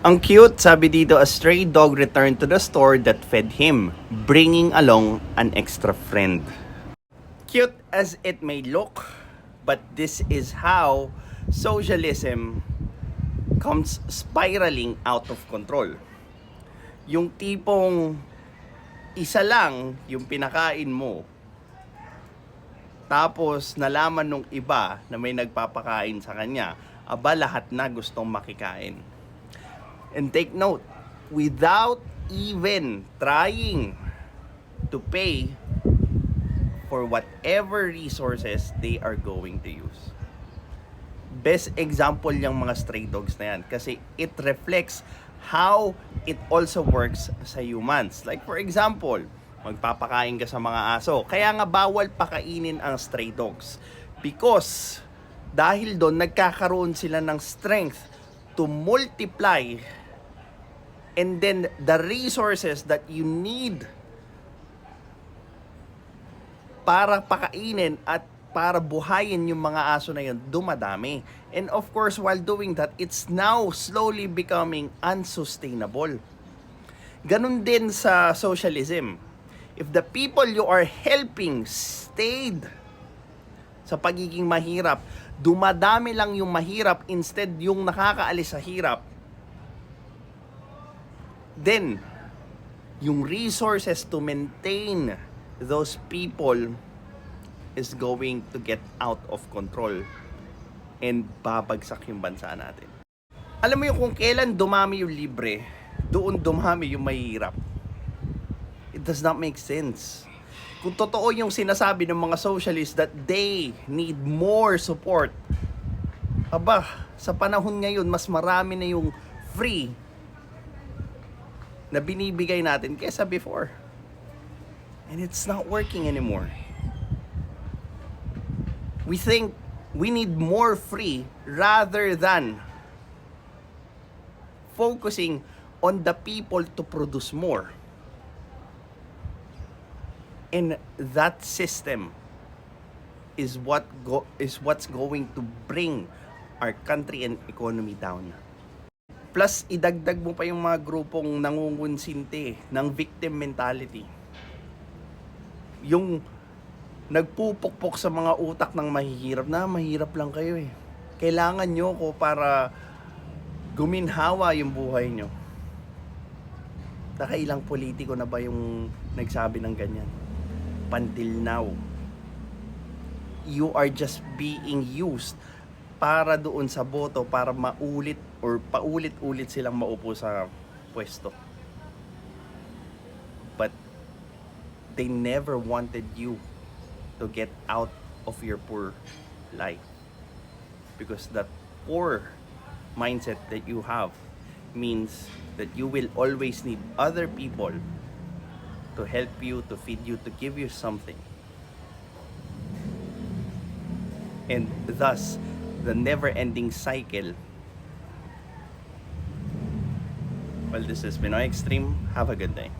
Ang cute, sabi dito, a stray dog returned to the store that fed him, bringing along an extra friend. Cute as it may look, but this is how socialism comes spiraling out of control. Yung tipong isa lang yung pinakain mo, tapos nalaman nung iba na may nagpapakain sa kanya, aba lahat na gustong makikain. And take note, without even trying to pay for whatever resources they are going to use. Best example yung mga stray dogs na yan kasi it reflects how it also works sa humans. Like for example, magpapakain ka sa mga aso. Kaya nga bawal pakainin ang stray dogs because dahil doon nagkakaroon sila ng strength to multiply, and then the resources that you need para pakainin at para buhayin yung mga aso na yun, dumadami. And of course, while doing that, it's now slowly becoming unsustainable. Ganun din sa socialism. If the people you are helping stayed sa pagiging mahirap, dumadami lang yung mahirap instead yung nakakaalis sa hirap, then yung resources to maintain those people is going to get out of control and babagsak yung bansa natin. Alam mo yung kung kailan dumami yung libre, doon dumami yung mahirap. It does not make sense. Kung totoo yung sinasabi ng mga socialists that they need more support, aba, sa panahon ngayon, mas marami na yung free na binibigay natin kesa before. And it's not working anymore. We think we need more free rather than focusing on the people to produce more. And that system is what's going to bring our country and economy down. Plus, idagdag mo pa yung mga grupong nangungunsinte ng victim mentality. Yung nagpupukpok sa mga utak ng mahihirap na mahirap lang kayo eh. Kailangan nyo ko para guminhawa yung buhay nyo. Nakailang politiko na ba yung nagsabi ng ganyan? Until now, you are just being used para doon sa boto para maulit or paulit-ulit silang maupo sa pwesto. But they never wanted you to get out of your poor life, because that poor mindset that you have means that you will always need other people to help you, to feed you, to give you something. And thus, the never-ending cycle. Well, this is Pinoy Extreme. Have a good day.